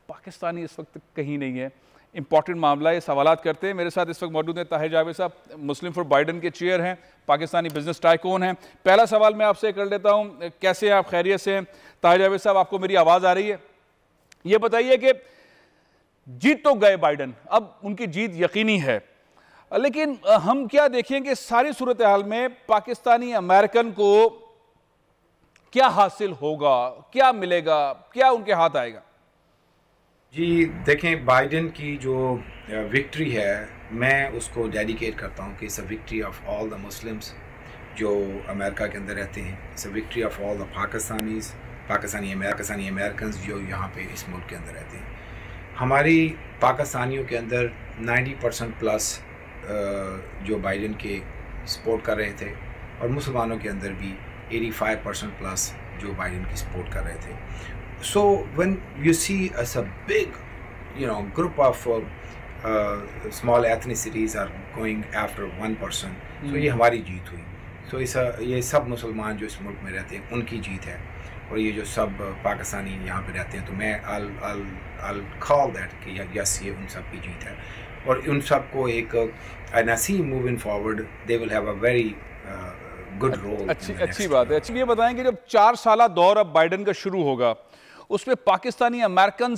पाकिस्तानी इस वक्त कहीं नहीं है। इंपॉर्टेंट मामला है, सवालात करते हैं। मेरे साथ इस वक्त मौजूद हैं ताहिर जावेद साहब, मुस्लिम फॉर बाइडन के चेयर हैं, पाकिस्तानी बिजनेस टाइकून हैं। पहला सवाल मैं आपसे कर लेता हूं, कैसे हैं आप? खैरियत से हैं? ताहिर जावेद साहब, आपको मेरी आवाज़ आ रही है? ये बताइए कि जीत तो गए बाइडन, अब उनकी जीत यकीनी है, लेकिन हम क्या देखें कि सारी सूरत हाल में पाकिस्तानी अमेरिकन को क्या हासिल होगा, क्या मिलेगा, क्या उनके हाथ आएगा? जी देखें, बाइडन की जो विक्ट्री है मैं उसको डेडिकेट करता हूँ कि it's a victory of all the Muslims जो अमेरिका के अंदर रहते हैं। It's a victory of all the Pakistani American जो यहाँ पे इस मुल्क के अंदर रहते हैं। हमारी पाकिस्तानियों के अंदर 90% प्लस जो बाइडन के सपोर्ट कर रहे थे और मुसलमानों के अंदर भी 85% प्लस जो बाइडन की सपोर्ट कर रहे थे। So when you see as a big, group of small ethnicities are going after one person, so ये हमारी जीत हुई। So ये सब मुसलमान जो इस मुल्क में रहते हैं उनकी जीत है और ये जो सब पाकिस्तानी यहाँ पे रहते हैं, तो मैं I'll call that कि yes ये उन सब की जीत है और उन सब को एक and I see moving forward they will have a very good role। अच्छी बात है। अच्छा ये बताएं कि जब 4 साला दौर अब बाइडन का शुरू होगा उसमें पाकिस्तानी अमेरिकन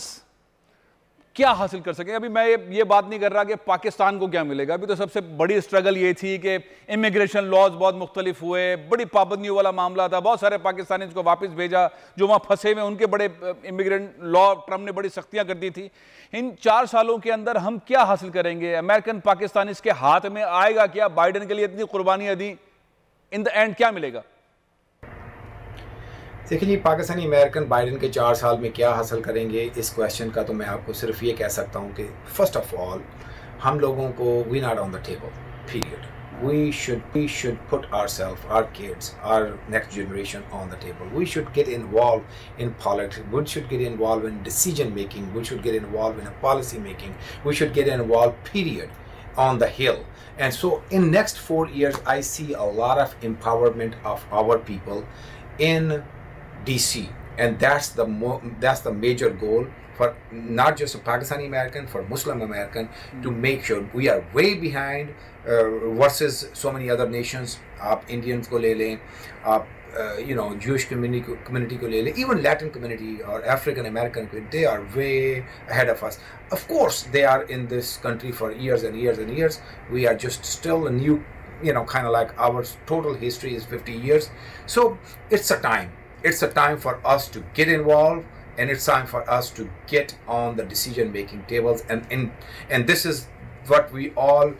क्या हासिल कर सकें? अभी मैं ये बात नहीं कर रहा कि पाकिस्तान को क्या मिलेगा, अभी तो सबसे बड़ी स्ट्रगल ये थी कि इमिग्रेशन लॉज बहुत मुख्तलिफ हुए, बड़ी पाबंदियों वाला मामला था, बहुत सारे पाकिस्तानी को वापस भेजा जो वहाँ फंसे हुए, उनके बड़े इमिग्रेंट लॉ ट्रम्प ने बड़ी सख्तियाँ कर दी थी। इन 4 सालों के अंदर हम क्या हासिल करेंगे? अमेरिकन पाकिस्तानी के हाथ में आएगा क्या? बाइडन के लिए इतनी कुर्बानियाँ दी, इन द एंड क्या मिलेगा? देखिए जी, पाकिस्तानी अमेरिकन बाइडन के 4 साल में क्या हासिल करेंगे, इस क्वेश्चन का तो मैं आपको सिर्फ ये कह सकता हूँ कि फर्स्ट ऑफ ऑल हम लोगों को we not on the table period. We should put ourselves, our kids, our next generation on the table. We should get involved in politics. We should get involved in decision making. We should get involved in policy making. We should get involved, period, on the Hill. And so in next 4 years, I see a lot of empowerment of our people in DC, and that's the major goal for not just a Pakistani American, for Muslim American, to make sure we are way behind versus so many other nations. आप Indians को ले लें, आप Jewish community को ले लें, even Latin community or African American, they are way ahead of us. Of course, they are in this country for years and years and years. We are just still a new, kind of like our total history is 50 years. So it's a time. It's a time for us to get involved, and it's time for us to get on the decision-making tables. And this is what we all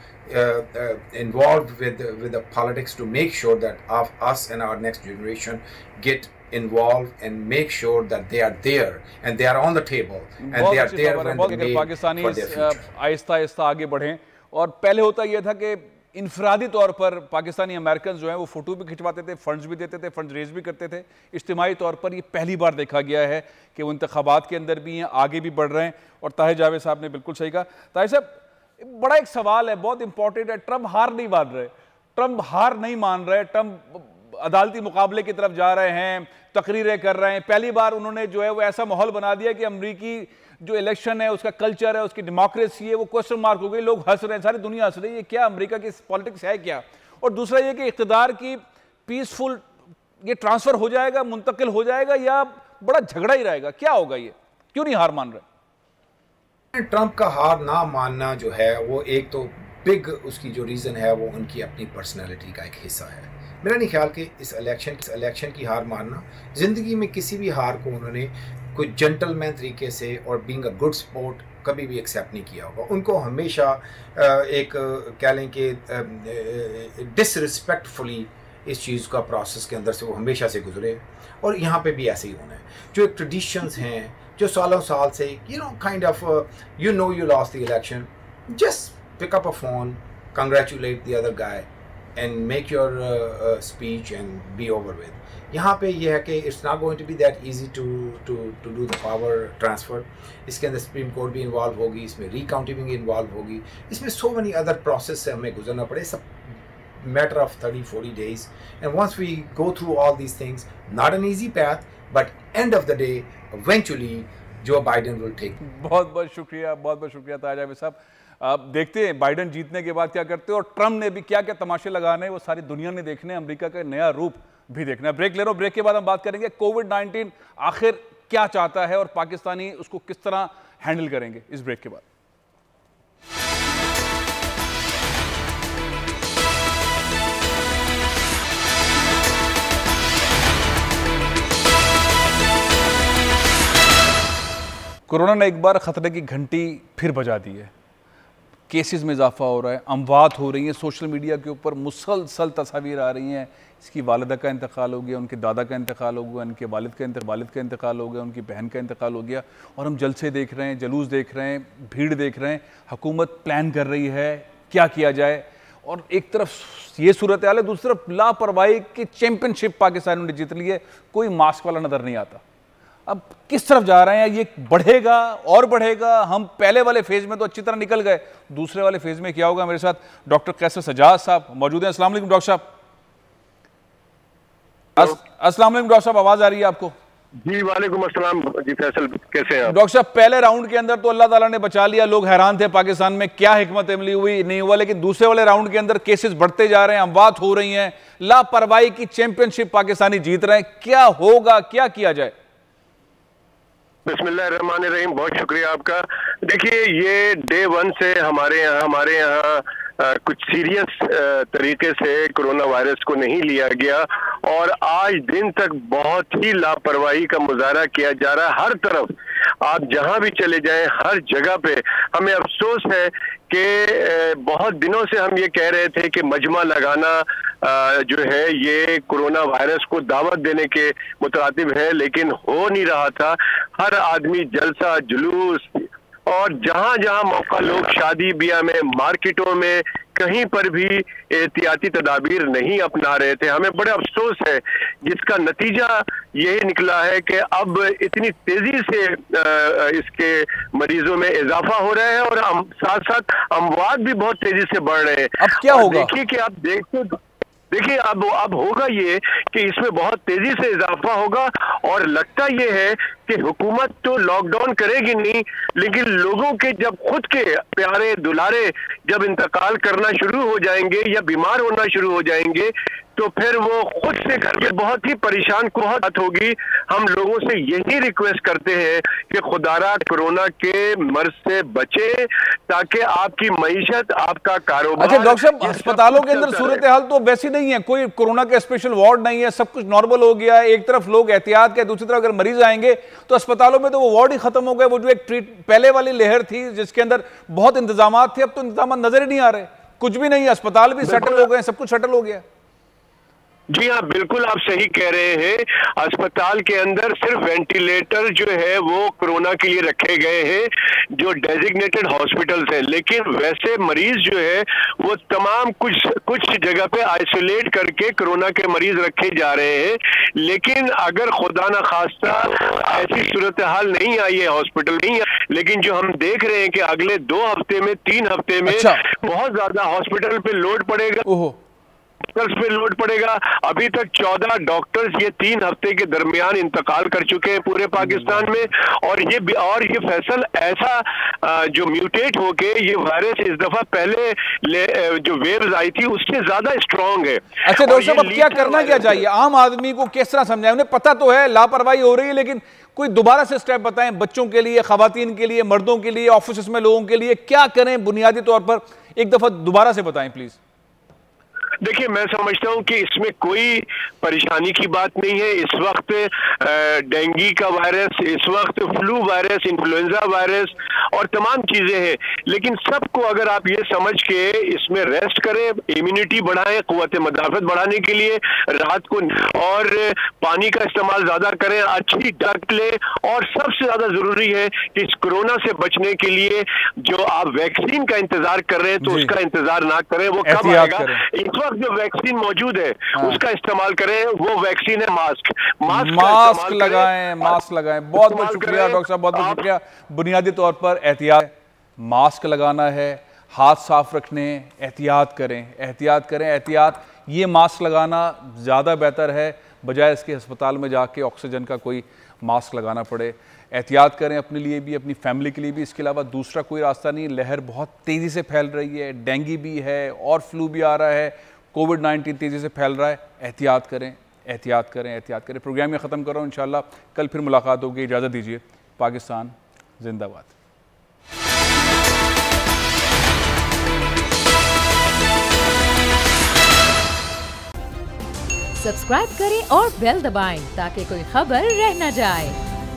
involved with the politics, to make sure that of us and our next generation get involved and make sure that they are there and they are on the table and they are there when they made for their future. आहिस्ता-आहिस्ता आगे बढ़ें। और पहले होता यह था कि इनफरादी तौर पर पाकिस्तानी अमेरिकन जो हैं वो फ़ोटो भी खिंचवाते थे, फंड्स भी देते थे, फंड्स रेज भी करते थे। इज्तिमाई तौर पर ये पहली बार देखा गया है कि वो इंतखाबात के अंदर भी हैं, आगे भी बढ़ रहे हैं। और ताहिर जावेद साहब ने बिल्कुल सही कहा। ताहिर साहब, बड़ा एक सवाल है, बहुत इंपॉर्टेंट है। ट्रंप हार नहीं मान रहे, ट्रंप हार नहीं मान रहे, ट्रंप अदालती मुकाबले की तरफ जा रहे हैं, तकरीरें कर रहे हैं। पहली बार उन्होंने जो है वो ऐसा माहौल बना दिया कि अमेरिकी जो इलेक्शन है, उसका कल्चर है, उसकी डेमोक्रेसी है, वो क्वेश्चन मार्क हो गई। लोग हंस रहे हैं, सारी दुनिया हंस रही है, ये क्या अमेरिका की पॉलिटिक्स है क्या। और दूसरा ये कि इक़्तिदार की पीसफुल ये ट्रांसफर हो जाएगा, मुंतकिल हो जाएगा, या बड़ा झगड़ा ही रहेगा, क्या होगा, ये क्यों नहीं हार मान रहे। ट्रंप का हार ना मानना जो है वो एक तो बिग उसकी जो रीज़न है वो उनकी अपनी पर्सनैलिटी का एक हिस्सा है। मेरा नहीं ख्याल कि इस इलेक्शन की हार मानना, ज़िंदगी में किसी भी हार को उन्होंने कोई जेंटलमैन तरीके से और बीइंग अ गुड स्पोर्ट कभी भी एक्सेप्ट नहीं किया होगा। उनको हमेशा एक कह लें कि डिसरिस्पेक्टफुली इस चीज़ का प्रोसेस के अंदर से वो हमेशा से गुजरे, और यहाँ पे भी ऐसे ही होना है। जो एक ट्रेडिशंस हैं जो सालों साल से kind of you lost the election, just pick up a phone, congratulate the other guy and make your speech and be over with. यहाँ पे ये है कि it's not going to be that easy to do the power transfer. इसके अंदर सुप्रीम कोर्ट भी इन्वॉल्व होगी, इसमें रिकाउंटिंग भी इन्वॉल्व होगी, इसमें so many other process से हमें गुजरना पड़े, सब matter of 30-40 days. And once we go through all these things, not an easy path, but end of the day, eventually Joe Biden will take. बहुत बहुत शुक्रिया ताज अहमद साहब। आप देखते हैं बाइडन जीतने के बाद क्या करते हैं, और ट्रंप ने भी क्या क्या तमाशे लगाने हैं वो सारी दुनिया ने देखने, अमेरिका का नया रूप भी देखना है। ब्रेक ले रहा हूं, ब्रेक के बाद हम बात करेंगे कोविड-19 आखिर क्या चाहता है और पाकिस्तानी उसको किस तरह हैंडल करेंगे, इस ब्रेक के बाद। कोरोना ने एक बार खतरे की घंटी फिर बजा दी है। केसेस में इजाफा हो रहा है, अमवात हो रही हैं, सोशल मीडिया के ऊपर मुसलसल तस्वीर आ रही हैं। इसकी वालिदा का इंतकाल हो गया, उनके दादा का इंतकाल हो गया, उनके वालिद का इंतकाल हो गया, उनकी बहन का इंतकाल हो गया, और हम जलसे देख रहे हैं, जुलूस देख रहे हैं, भीड़ देख रहे हैं। हुकूमत प्लान कर रही है क्या किया जाए, और एक तरफ ये सूरत हाल है, दूसरी तरफ लापरवाही की चैंपियनशिप पाकिस्तान ने जीत ली है, कोई मास्क वाला नज़र नहीं आता। अब किस तरफ जा रहे हैं, ये बढ़ेगा और बढ़ेगा। हम पहले वाले फेज में तो अच्छी तरह निकल गए, दूसरे वाले फेज में क्या होगा। मेरे साथ डॉक्टर कैसर सजाद साहब मौजूद हैं। अस्सलाम वालेकुम डॉक्टर साहब। अस्सलाम वालेकुम डॉक्टर साहब, आवाज आ रही है आपको? जी वालेकुम अस्सलाम। जी फैसल कैसे हैं आप? डॉक्टर साहब, पहले राउंड के अंदर तो अल्लाह ताला ने बचा लिया, लोग हैरान थे पाकिस्तान में क्या हिकमत अमली हुई नहीं हुआ, लेकिन दूसरे वाले राउंड के अंदर केसेस बढ़ते जा रहे हैं, अमवात हो रही हैं, लापरवाही की चैंपियनशिप पाकिस्तानी जीत रहे हैं। क्या होगा, क्या किया जाए? बिस्मिल्लाहिर्रहमानिर्रहीम, बहुत शुक्रिया आपका। देखिए, ये डे 1 से हमारे यहाँ कुछ सीरियस तरीके से कोरोना वायरस को नहीं लिया गया, और आज दिन तक बहुत ही लापरवाही का मुजाहरा किया जा रहा है। हर तरफ आप जहां भी चले जाएं, हर जगह पे हमें अफसोस है कि बहुत दिनों से हम ये कह रहे थे कि मजमा लगाना जो है ये कोरोना वायरस को दावत देने के मुतरातिब है, लेकिन हो नहीं रहा था। हर आदमी जलसा जुलूस, और जहां जहां मौका लोग शादी ब्याह में, मार्केटों में, कहीं पर भी एहतियाती तदाबीर नहीं अपना रहे थे। हमें बड़े अफसोस है, जिसका नतीजा यही निकला है कि अब इतनी तेजी से इसके मरीजों में इजाफा हो रहा है, और साथ साथ अमवात भी बहुत तेजी से बढ़ रहे हैं। अब क्या होगा? देखिए कि आप देखिए अब होगा ये कि इसमें बहुत तेजी से इजाफा होगा, और लगता ये है कि हुकूमत तो लॉकडाउन करेगी नहीं, लेकिन लोगों के जब खुद के प्यारे दुलारे जब इंतकाल करना शुरू हो जाएंगे या बीमार होना शुरू हो जाएंगे, तो फिर वो खुद से करके बहुत ही परेशान बहुत होगी। हम लोगों से यही रिक्वेस्ट करते हैं कि खुदारा कोरोना के मर्ज से बचे, ताकि आपकी मईशत, आपका कारोबार। अच्छा डॉक्टर साहब, अस्पतालों के अंदर सूरत हाल तो वैसी नहीं है, कोई कोरोना का स्पेशल वार्ड नहीं है, सब कुछ नॉर्मल हो गया है। एक तरफ लोग एहतियात के, दूसरी तरफ अगर मरीज आएंगे तो अस्पतालों में तो वो वार्ड ही खत्म हो गए। वो जो एक पहले वाली लहर थी जिसके अंदर बहुत इंतजाम थे, अब तो इंतजाम नजर ही नहीं आ रहे, कुछ भी नहीं है, अस्पताल भी सेटल हो गए, सब कुछ सेटल हो गया। जी हाँ, बिल्कुल आप सही कह रहे हैं। अस्पताल के अंदर सिर्फ वेंटिलेटर जो है वो कोरोना के लिए रखे गए हैं जो डेजिग्नेटेड हॉस्पिटल्स हैं, लेकिन वैसे मरीज जो है वो तमाम कुछ जगह पे आइसोलेट करके कोरोना के मरीज रखे जा रहे हैं। लेकिन अगर खुदा ना खास्ता ऐसी सूरत हाल नहीं आई है, हॉस्पिटल नहीं है, लेकिन जो हम देख रहे हैं कि अगले 2 हफ्ते में 3 हफ्ते में बहुत ज्यादा हॉस्पिटल पे लोड पड़ेगा, पे लोड पड़ेगा। अभी तक 14 डॉक्टर्स ये 3 हफ्ते के दरमियान इंतकाल कर चुके हैं पूरे पाकिस्तान में, और ये फैसल ऐसा जो म्यूटेट होके ये वायरस इस दफा पहले जो वेव्स आई थी उससे ज्यादा स्ट्रांग है। अच्छा डॉक्टर साहब, अब क्या करना क्या चाहिए? आम आदमी को किस तरह समझाएं? उन्हें पता तो है लापरवाही हो रही है, लेकिन कोई दोबारा से स्टेप बताएं बच्चों के लिए, खवातीन के लिए, मर्दों के लिए, ऑफिस में लोगों के लिए क्या करें बुनियादी तौर पर, एक दफा दोबारा से बताएं प्लीज। देखिए, मैं समझता हूं कि इसमें कोई परेशानी की बात नहीं है। इस वक्त डेंगू का वायरस, इस वक्त फ्लू वायरस, इन्फ्लुएंजा वायरस और तमाम चीजें हैं, लेकिन सबको अगर आप ये समझ के इसमें रेस्ट करें, इम्यूनिटी बढ़ाएं, कुव्वत मदाफत बढ़ाने के लिए रात को, और पानी का इस्तेमाल ज्यादा करें, अच्छी डाइट लें, और सबसे ज्यादा जरूरी है कि इस कोरोना से बचने के लिए जो आप वैक्सीन का इंतजार कर रहे हैं तो उसका इंतजार ना करें, वो कब आएगा। जो वैक्सीन मौजूद है उसका इस्तेमाल करें, वो वैक्सीन है मास्क लगाएं, मास्क लगाएं। बहुत बहुत शुक्रिया डॉक्टर साहब, बहुत बहुत शुक्रिया। बुनियादी तौर पर एहतियात, मास्क लगाना है, हाथ साफ रखने, एहतियात करें, एहतियात करें, एहतियात। ये मास्क लगाना ज़्यादा बेहतर है बजाय इसके अस्पताल में जाके ऑक्सीजन का कोई मास्क लगाना पड़े। एहतियात करें अपने लिए भी, अपनी फैमिली के लिए भी। इसके अलावा दूसरा कोई रास्ता नहीं। लहर बहुत तेज़ी से फैल रही है, डेंगू भी है और फ्लू भी आ रहा है, कोविड-19 तेज़ी से फैल रहा है। एहतियात करें, एहतियात करें, एहतियात करें। प्रोग्राम में ख़त्म कर रहा हूँ, इंशाल्लाह कल फिर मुलाकात होगी। इजाज़त दीजिए। पाकिस्तान जिंदाबाद। सब्सक्राइब करें और बेल दबाएं ताकि कोई खबर रह न जाए।